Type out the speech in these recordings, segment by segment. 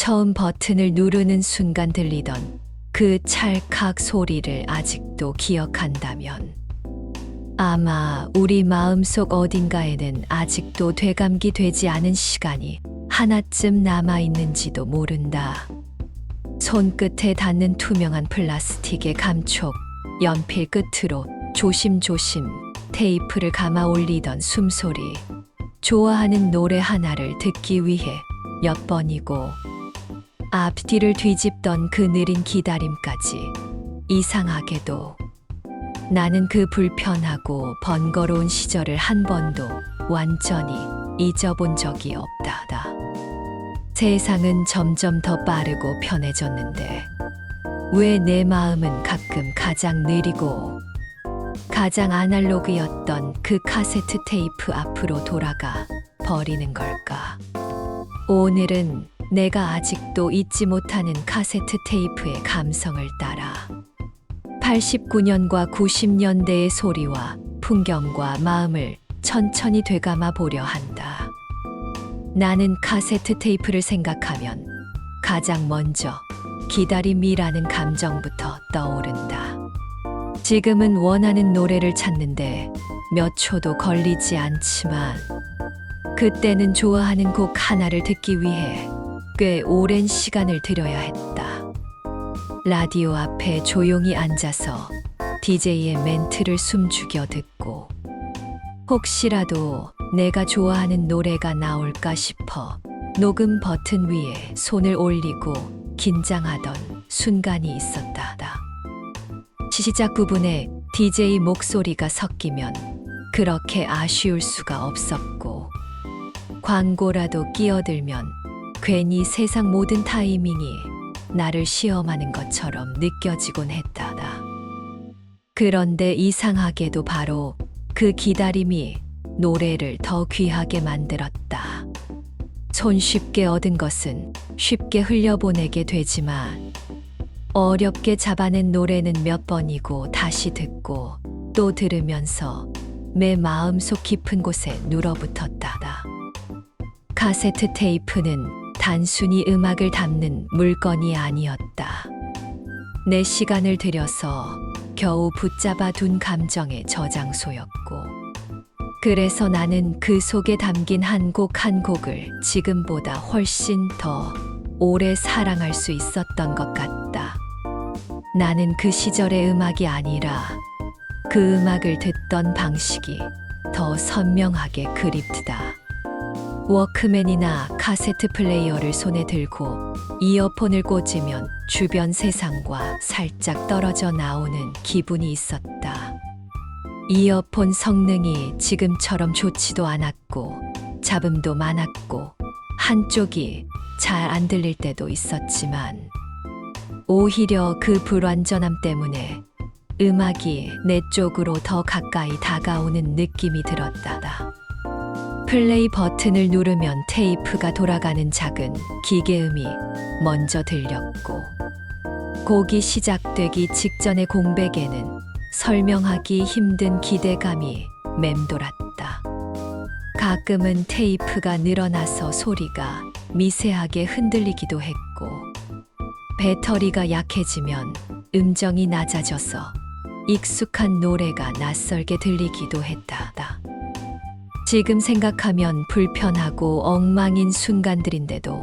처음 버튼을 누르는 순간 들리던 그 찰칵 소리를 아직도 기억한다면 아마 우리 마음속 어딘가에는 아직도 되감기 되지 않은 시간이 하나쯤 남아있는지도 모른다. 손끝에 닿는 투명한 플라스틱의 감촉, 연필 끝으로 조심조심 테이프를 감아 올리던 숨소리, 좋아하는 노래 하나를 듣기 위해 몇 번이고 앞뒤를 뒤집던 그 느린 기다림까지. 이상하게도 나는 그 불편하고 번거로운 시절을 한 번도 완전히 잊어본 적이 없다. 세상은 점점 더 빠르고 편해졌는데 왜 내 마음은 가끔 가장 느리고 가장 아날로그였던 그 카세트 테이프 앞으로 돌아가 버리는 걸까? 오늘은 내가 아직도 잊지 못하는 카세트 테이프의 감성을 따라 89년과 90년대의 소리와 풍경과 마음을 천천히 되감아 보려 한다. 나는 카세트 테이프를 생각하면 가장 먼저 기다림이라는 감정부터 떠오른다. 지금은 원하는 노래를 찾는데 몇 초도 걸리지 않지만 그때는 좋아하는 곡 하나를 듣기 위해 꽤 오랜 시간을 들여야 했다. 라디오 앞에 조용히 앉아서 DJ의 멘트를 숨죽여 듣고 혹시라도 내가 좋아하는 노래가 나올까 싶어 녹음 버튼 위에 손을 올리고 긴장하던 순간이 있었다. 시작 부분에 DJ 목소리가 섞이면 그렇게 아쉬울 수가 없었고 광고라도 끼어들면 괜히 세상 모든 타이밍이 나를 시험하는 것처럼 느껴지곤 했다. 그런데 이상하게도 바로 그 기다림이 노래를 더 귀하게 만들었다. 손쉽게 얻은 것은 쉽게 흘려보내게 되지만 어렵게 잡아낸 노래는 몇 번이고 다시 듣고 또 들으면서 내 마음속 깊은 곳에 눌어붙었다. 카세트 테이프는 단순히 음악을 담는 물건이 아니었다. 내 시간을 들여서 겨우 붙잡아 둔 감정의 저장소였고 그래서 나는 그 속에 담긴 한 곡 한 곡을 지금보다 훨씬 더 오래 사랑할 수 있었던 것 같다. 나는 그 시절의 음악이 아니라 그 음악을 듣던 방식이 더 선명하게 그립다. 워크맨이나 카세트 플레이어를 손에 들고 이어폰을 꽂으면 주변 세상과 살짝 떨어져 나오는 기분이 있었다. 이어폰 성능이 지금처럼 좋지도 않았고 잡음도 많았고 한쪽이 잘 안 들릴 때도 있었지만 오히려 그 불완전함 때문에 음악이 내 쪽으로 더 가까이 다가오는 느낌이 들었다. 플레이 버튼을 누르면 테이프가 돌아가는 작은 기계음이 먼저 들렸고 곡이 시작되기 직전의 공백에는 설명하기 힘든 기대감이 맴돌았다. 가끔은 테이프가 늘어나서 소리가 미세하게 흔들리기도 했고 배터리가 약해지면 음정이 낮아져서 익숙한 노래가 낯설게 들리기도 했다. 지금 생각하면 불편하고 엉망인 순간들인데도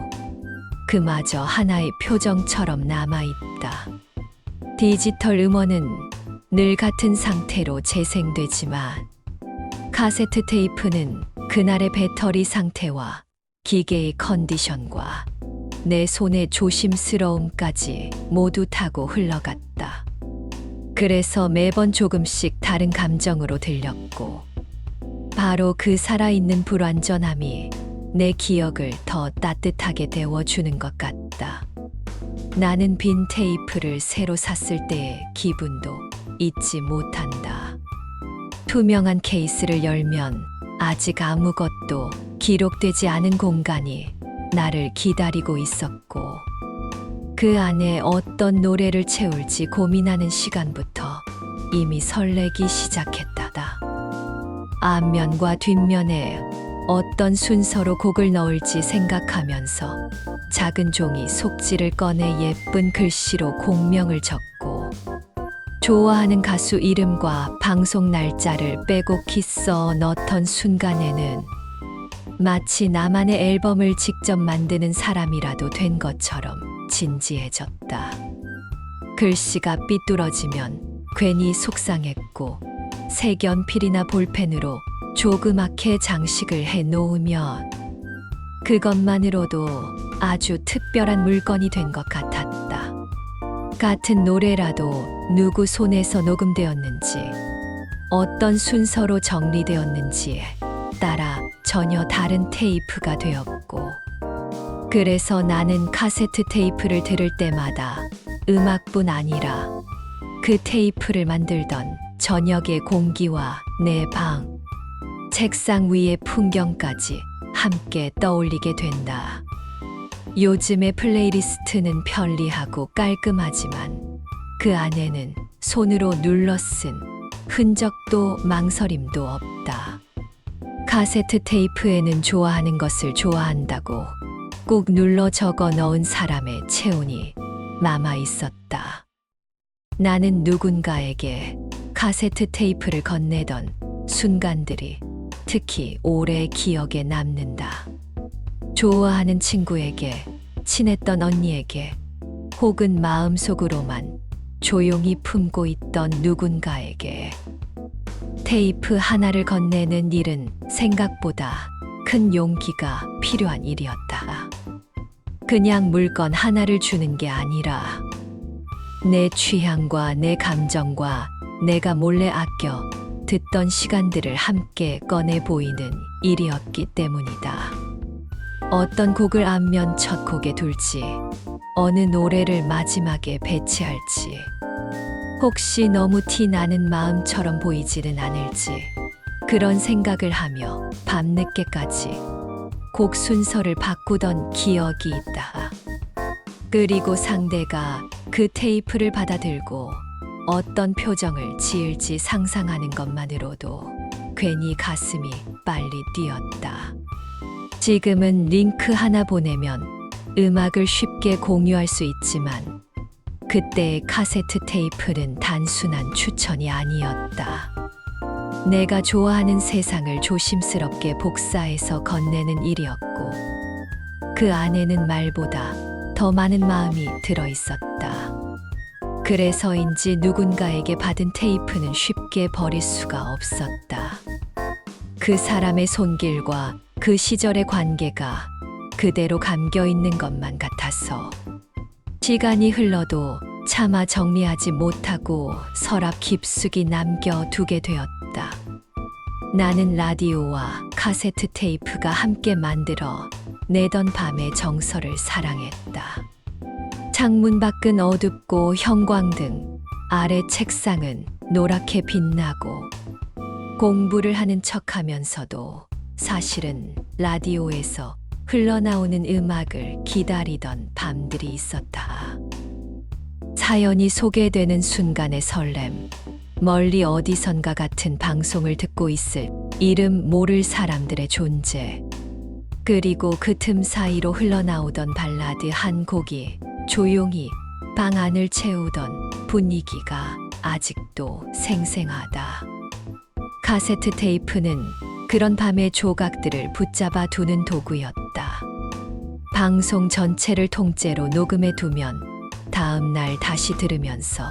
그마저 하나의 표정처럼 남아있다. 디지털 음원은 늘 같은 상태로 재생되지만 카세트 테이프는 그날의 배터리 상태와 기계의 컨디션과 내 손의 조심스러움까지 모두 타고 흘러갔다. 그래서 매번 조금씩 다른 감정으로 들렸고 바로 그 살아있는 불완전함이 내 기억을 더 따뜻하게 데워주는 것 같다. 나는 빈 테이프를 새로 샀을 때의 기분도 잊지 못한다. 투명한 케이스를 열면 아직 아무것도 기록되지 않은 공간이 나를 기다리고 있었고 그 안에 어떤 노래를 채울지 고민하는 시간부터 이미 설레기 시작했다. 앞면과 뒷면에 어떤 순서로 곡을 넣을지 생각하면서 작은 종이 속지를 꺼내 예쁜 글씨로 곡명을 적고 좋아하는 가수 이름과 방송 날짜를 빼곡히 써 넣던 순간에는 마치 나만의 앨범을 직접 만드는 사람이라도 된 것처럼 진지해졌다. 글씨가 삐뚤어지면 괜히 속상했고 색연필이나 볼펜으로 조그맣게 장식을 해 놓으면 그것만으로도 아주 특별한 물건이 된 것 같았다. 같은 노래라도 누구 손에서 녹음되었는지, 어떤 순서로 정리되었는지에 따라 전혀 다른 테이프가 되었고, 그래서 나는 카세트 테이프를 들을 때마다 음악뿐 아니라 그 테이프를 만들던 저녁의 공기와 내 방, 책상 위의 풍경까지 함께 떠올리게 된다. 요즘의 플레이리스트는 편리하고 깔끔하지만 그 안에는 손으로 눌러 쓴 흔적도 망설임도 없다. 카세트 테이프에는 좋아하는 것을 좋아한다고 꾹 눌러 적어 넣은 사람의 체온이 남아 있었다. 나는 누군가에게 카세트 테이프를 건네던 순간들이 특히 오래 기억에 남는다. 좋아하는 친구에게, 친했던 언니에게, 혹은 마음속으로만 조용히 품고 있던 누군가에게 테이프 하나를 건네는 일은 생각보다 큰 용기가 필요한 일이었다. 그냥 물건 하나를 주는 게 아니라 내 취향과 내 감정과 내가 몰래 아껴 듣던 시간들을 함께 꺼내 보이는 일이었기 때문이다. 어떤 곡을 앞면 첫 곡에 둘지, 어느 노래를 마지막에 배치할지, 혹시 너무 티 나는 마음처럼 보이지는 않을지, 그런 생각을 하며 밤늦게까지 곡 순서를 바꾸던 기억이 있다. 그리고 상대가 그 테이프를 받아들고 어떤 표정을 지을지 상상하는 것만으로도 괜히 가슴이 빨리 뛰었다. 지금은 링크 하나 보내면 음악을 쉽게 공유할 수 있지만 그때의 카세트 테이프는 단순한 추천이 아니었다. 내가 좋아하는 세상을 조심스럽게 복사해서 건네는 일이었고 그 안에는 말보다 더 많은 마음이 들어 있었다. 그래서인지 누군가에게 받은 테이프는 쉽게 버릴 수가 없었다. 그 사람의 손길과 그 시절의 관계가 그대로 감겨 있는 것만 같아서 시간이 흘러도 차마 정리하지 못하고 서랍 깊숙이 남겨두게 되었다. 나는 라디오와 카세트 테이프가 함께 만들어 내던 밤의 정서를 사랑했다. 창문 밖은 어둡고 형광등, 아래 책상은 노랗게 빛나고 공부를 하는 척하면서도 사실은 라디오에서 흘러나오는 음악을 기다리던 밤들이 있었다. 사연이 소개되는 순간의 설렘, 멀리 어디선가 같은 방송을 듣고 있을 이름 모를 사람들의 존재, 그리고 그 틈 사이로 흘러나오던 발라드 한 곡이 조용히 방 안을 채우던 분위기가 아직도 생생하다. 카세트 테이프는 그런 밤의 조각들을 붙잡아 두는 도구였다. 방송 전체를 통째로 녹음해 두면 다음 날 다시 들으면서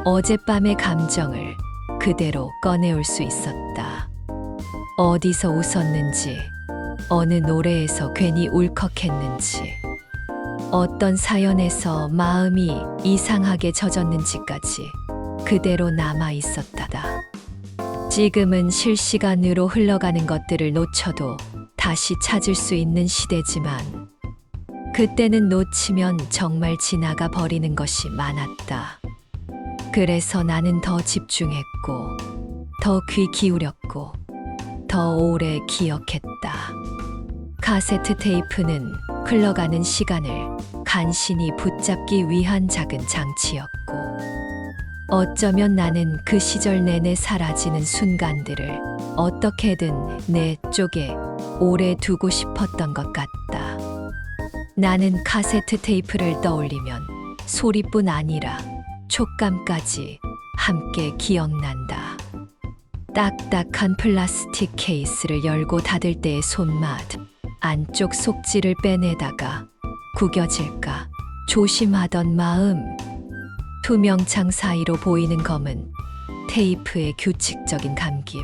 어젯밤의 감정을 그대로 꺼내올 수 있었다. 어디서 웃었는지, 어느 노래에서 괜히 울컥했는지, 어떤 사연에서 마음이 이상하게 젖었는지까지 그대로 남아 있었다. 지금은 실시간으로 흘러가는 것들을 놓쳐도 다시 찾을 수 있는 시대지만 그때는 놓치면 정말 지나가 버리는 것이 많았다. 그래서 나는 더 집중했고, 더 귀 기울였고, 더 오래 기억했다. 카세트 테이프는 흘러가는 시간을 간신히 붙잡기 위한 작은 장치였고, 어쩌면 나는 그 시절 내내 사라지는 순간들을 어떻게든 내 쪽에 오래 두고 싶었던 것 같다. 나는 카세트 테이프를 떠올리면 소리뿐 아니라 촉감까지 함께 기억난다. 딱딱한 플라스틱 케이스를 열고 닫을 때의 손맛, 안쪽 속지를 빼내다가 구겨질까 조심하던 마음, 투명창 사이로 보이는 검은 테이프의 규칙적인 감김,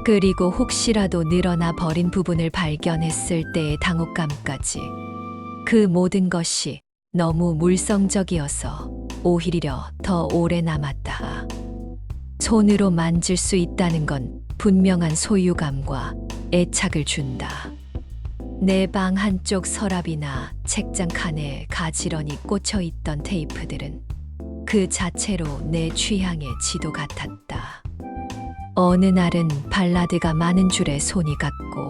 그리고 혹시라도 늘어나 버린 부분을 발견했을 때의 당혹감까지, 그 모든 것이 너무 물성적이어서 오히려 더 오래 남았다. 손으로 만질 수 있다는 건 분명한 소유감과 애착을 준다. 내 방 한쪽 서랍이나 책장 칸에 가지런히 꽂혀 있던 테이프들은 그 자체로 내 취향의 지도 같았다. 어느 날은 발라드가 많은 줄에 손이 갔고,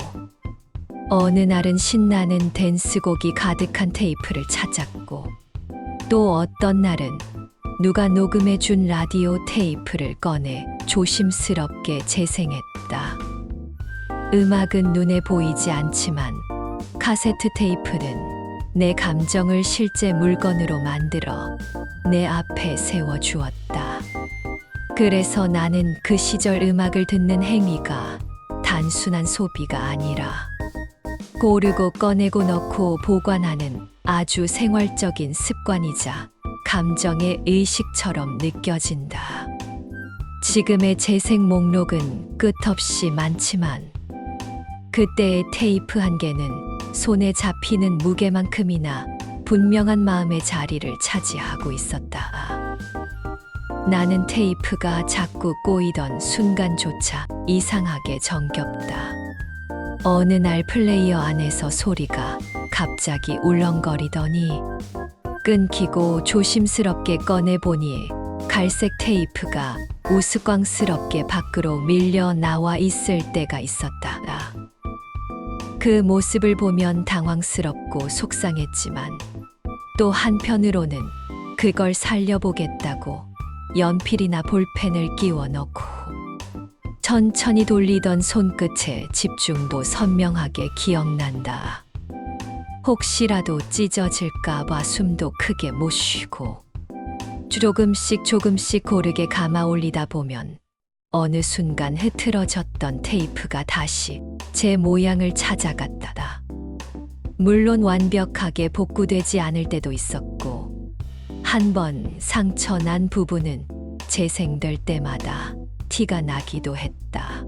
어느 날은 신나는 댄스곡이 가득한 테이프를 찾았고, 또 어떤 날은 누가 녹음해 준 라디오 테이프를 꺼내 조심스럽게 재생했다. 음악은 눈에 보이지 않지만 카세트 테이프는 내 감정을 실제 물건으로 만들어 내 앞에 세워주었다. 그래서 나는 그 시절 음악을 듣는 행위가 단순한 소비가 아니라 고르고 꺼내고 넣고 보관하는 아주 생활적인 습관이자 감정의 의식처럼 느껴진다. 지금의 재생 목록은 끝없이 많지만 그때의 테이프 한 개는 손에 잡히는 무게만큼이나 분명한 마음의 자리를 차지하고 있었다. 나는 테이프가 자꾸 꼬이던 순간조차 이상하게 정겹다. 어느 날 플레이어 안에서 소리가 갑자기 울렁거리더니 끊기고 조심스럽게 꺼내보니 갈색 테이프가 우스꽝스럽게 밖으로 밀려 나와 있을 때가 있었다. 그 모습을 보면 당황스럽고 속상했지만 또 한편으로는 그걸 살려보겠다고 연필이나 볼펜을 끼워 넣고 천천히 돌리던 손끝의 집중도 선명하게 기억난다. 혹시라도 찢어질까봐 숨도 크게 못 쉬고 조금씩 고르게 감아 올리다 보면 어느 순간 흐트러졌던 테이프가 다시 제 모양을 찾아갔다. 물론 완벽하게 복구되지 않을 때도 있었고, 한 번 상처 난 부분은 재생될 때마다 티가 나기도 했다.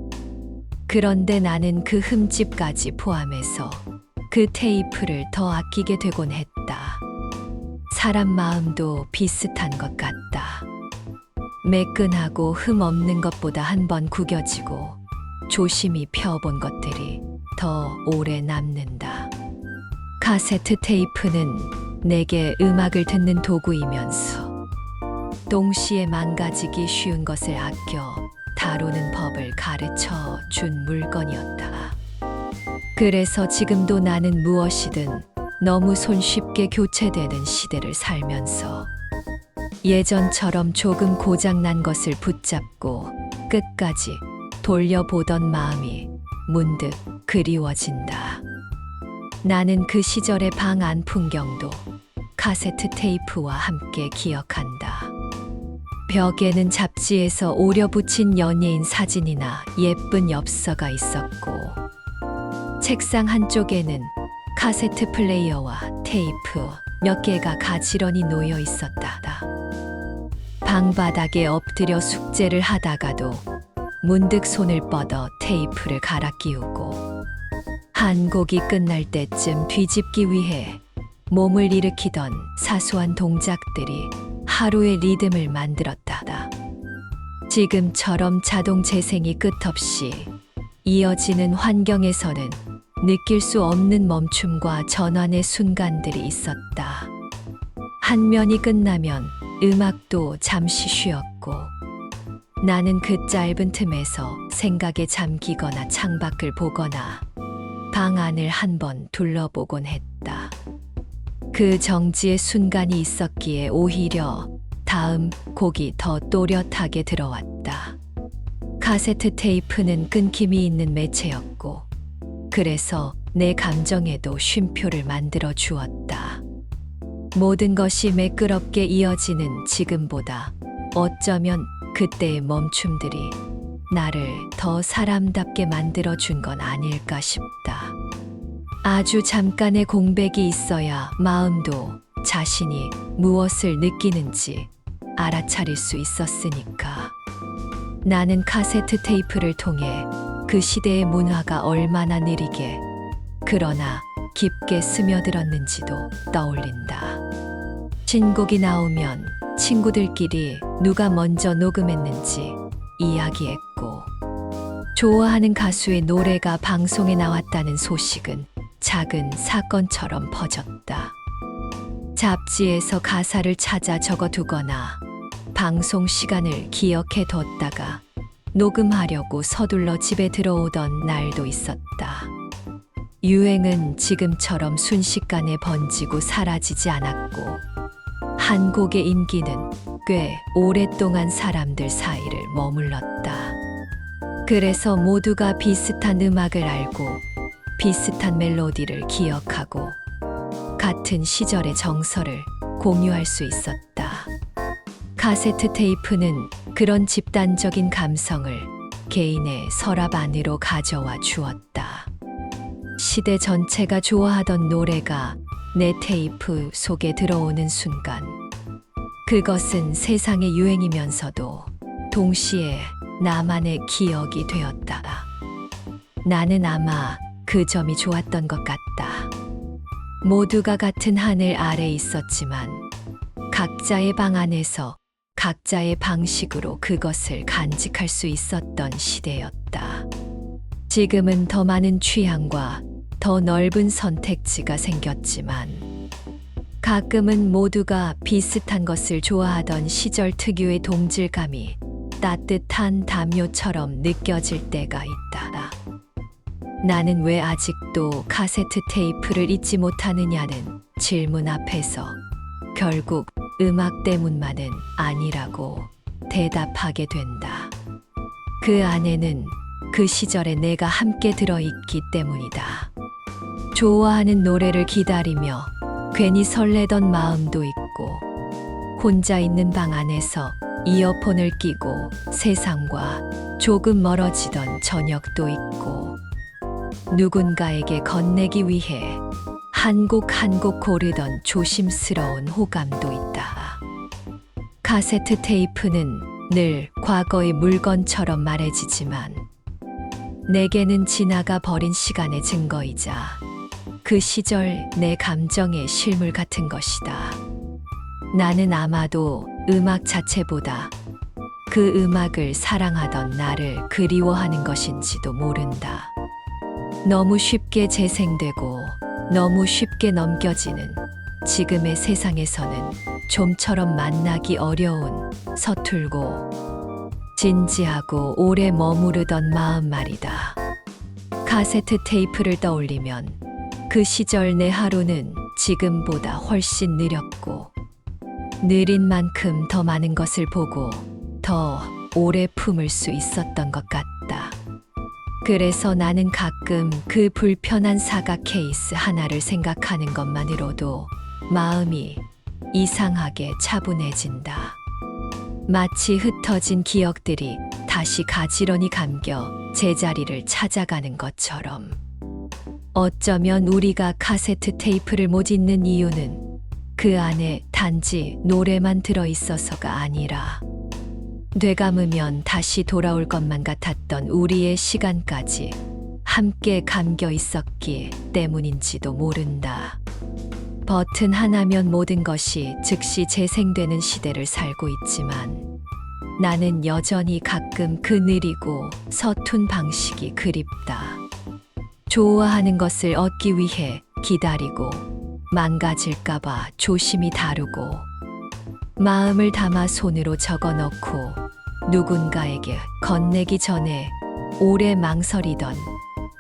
그런데 나는 그 흠집까지 포함해서 그 테이프를 더 아끼게 되곤 했다. 사람 마음도 비슷한 것 같다. 매끈하고 흠 없는 것보다 한 번 구겨지고 조심히 펴본 것들이 더 오래 남는다. 카세트 테이프는 내게 음악을 듣는 도구이면서 동시에 망가지기 쉬운 것을 아껴 다루는 법을 가르쳐 준 물건이었다. 그래서 지금도 나는 무엇이든 너무 손쉽게 교체되는 시대를 살면서 예전처럼 조금 고장난 것을 붙잡고 끝까지 돌려보던 마음이 문득 그리워진다. 나는 그 시절의 방 안 풍경도 카세트 테이프와 함께 기억한다. 벽에는 잡지에서 오려 붙인 연예인 사진이나 예쁜 엽서가 있었고, 책상 한쪽에는 카세트 플레이어와 테이프 몇 개가 가지런히 놓여 있었다. 방바닥에 엎드려 숙제를 하다가도 문득 손을 뻗어 테이프를 갈아 끼우고 한 곡이 끝날 때쯤 뒤집기 위해 몸을 일으키던 사소한 동작들이 하루의 리듬을 만들었다. 지금처럼 자동 재생이 끝없이 이어지는 환경에서는 느낄 수 없는 멈춤과 전환의 순간들이 있었다. 한 면이 끝나면 음악도 잠시 쉬었고, 나는 그 짧은 틈에서 생각에 잠기거나 창밖을 보거나 방 안을 한번 둘러보곤 했다. 그 정지의 순간이 있었기에 오히려 다음 곡이 더 또렷하게 들어왔다. 카세트 테이프는 끊김이 있는 매체였고, 그래서 내 감정에도 쉼표를 만들어 주었다. 모든 것이 매끄럽게 이어지는 지금보다 어쩌면 그때의 멈춤들이 나를 더 사람답게 만들어 준 건 아닐까 싶다. 아주 잠깐의 공백이 있어야 마음도 자신이 무엇을 느끼는지 알아차릴 수 있었으니까. 나는 카세트 테이프를 통해 그 시대의 문화가 얼마나 느리게 그러나 깊게 스며들었는지도 떠올린다. 신곡이 나오면 친구들끼리 누가 먼저 녹음했는지 이야기했고, 좋아하는 가수의 노래가 방송에 나왔다는 소식은 작은 사건처럼 퍼졌다. 잡지에서 가사를 찾아 적어두거나 방송 시간을 기억해 뒀다가 녹음하려고 서둘러 집에 들어오던 날도 있었다. 유행은 지금처럼 순식간에 번지고 사라지지 않았고, 한 곡의 인기는 꽤 오랫동안 사람들 사이를 머물렀다. 그래서 모두가 비슷한 음악을 알고 비슷한 멜로디를 기억하고 같은 시절의 정서를 공유할 수 있었다. 카세트 테이프는 그런 집단적인 감성을 개인의 서랍 안으로 가져와 주었다. 시대 전체가 좋아하던 노래가 내 테이프 속에 들어오는 순간, 그것은 세상의 유행이면서도 동시에 나만의 기억이 되었다. 나는 아마 그 점이 좋았던 것 같다. 모두가 같은 하늘 아래 있었지만 각자의 방 안에서 각자의 방식으로 그것을 간직할 수 있었던 시대였다. 지금은 더 많은 취향과 더 넓은 선택지가 생겼지만 가끔은 모두가 비슷한 것을 좋아하던 시절 특유의 동질감이 따뜻한 담요처럼 느껴질 때가 있다. 나는 왜 아직도 카세트 테이프를 잊지 못하느냐는 질문 앞에서 결국 음악 때문만은 아니라고 대답하게 된다. 그 안에는 그 시절에 내가 함께 들어있기 때문이다. 좋아하는 노래를 기다리며 괜히 설레던 마음도 있고, 혼자 있는 방 안에서 이어폰을 끼고 세상과 조금 멀어지던 저녁도 있고, 누군가에게 건네기 위해 한 곡 한 곡 고르던 조심스러운 호감도 있다. 카세트 테이프는 늘 과거의 물건처럼 말해지지만 내게는 지나가 버린 시간의 증거이자 그 시절 내 감정의 실물 같은 것이다. 나는 아마도 음악 자체보다 그 음악을 사랑하던 나를 그리워하는 것인지도 모른다. 너무 쉽게 재생되고 너무 쉽게 넘겨지는 지금의 세상에서는 좀처럼 만나기 어려운 서툴고 진지하고 오래 머무르던 마음 말이다. 카세트 테이프를 떠올리면 그 시절 내 하루는 지금보다 훨씬 느렸고, 느린 만큼 더 많은 것을 보고 더 오래 품을 수 있었던 것 같다. 그래서 나는 가끔 그 불편한 사각 케이스 하나를 생각하는 것만으로도 마음이 이상하게 차분해진다. 마치 흩어진 기억들이 다시 가지런히 감겨 제자리를 찾아가는 것처럼. 어쩌면 우리가 카세트 테이프를 못 잊는 이유는 그 안에 단지 노래만 들어있어서가 아니라 되감으면 다시 돌아올 것만 같았던 우리의 시간까지 함께 감겨 있었기 때문인지도 모른다. 버튼 하나면 모든 것이 즉시 재생되는 시대를 살고 있지만 나는 여전히 가끔 그 느리고 서툰 방식이 그립다. 좋아하는 것을 얻기 위해 기다리고 망가질까봐 조심히 다루고 마음을 담아 손으로 적어 넣고 누군가에게 건네기 전에 오래 망설이던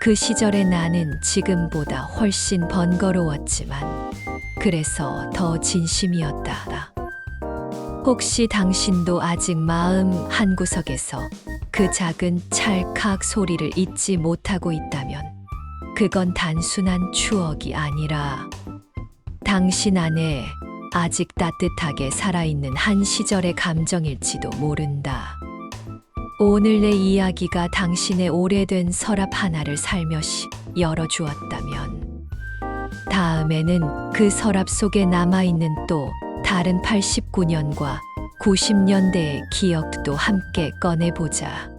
그 시절의 나는 지금보다 훨씬 번거로웠지만 그래서 더 진심이었다. 혹시 당신도 아직 마음 한구석에서 그 작은 찰칵 소리를 잊지 못하고 있다면 그건 단순한 추억이 아니라 당신 안에 아직 따뜻하게 살아있는 한 시절의 감정일지도 모른다. 오늘 내 이야기가 당신의 오래된 서랍 하나를 살며시 열어주었다면, 다음에는 그 서랍 속에 남아있는 또 다른 89년과 90년대의 기억도 함께 꺼내보자.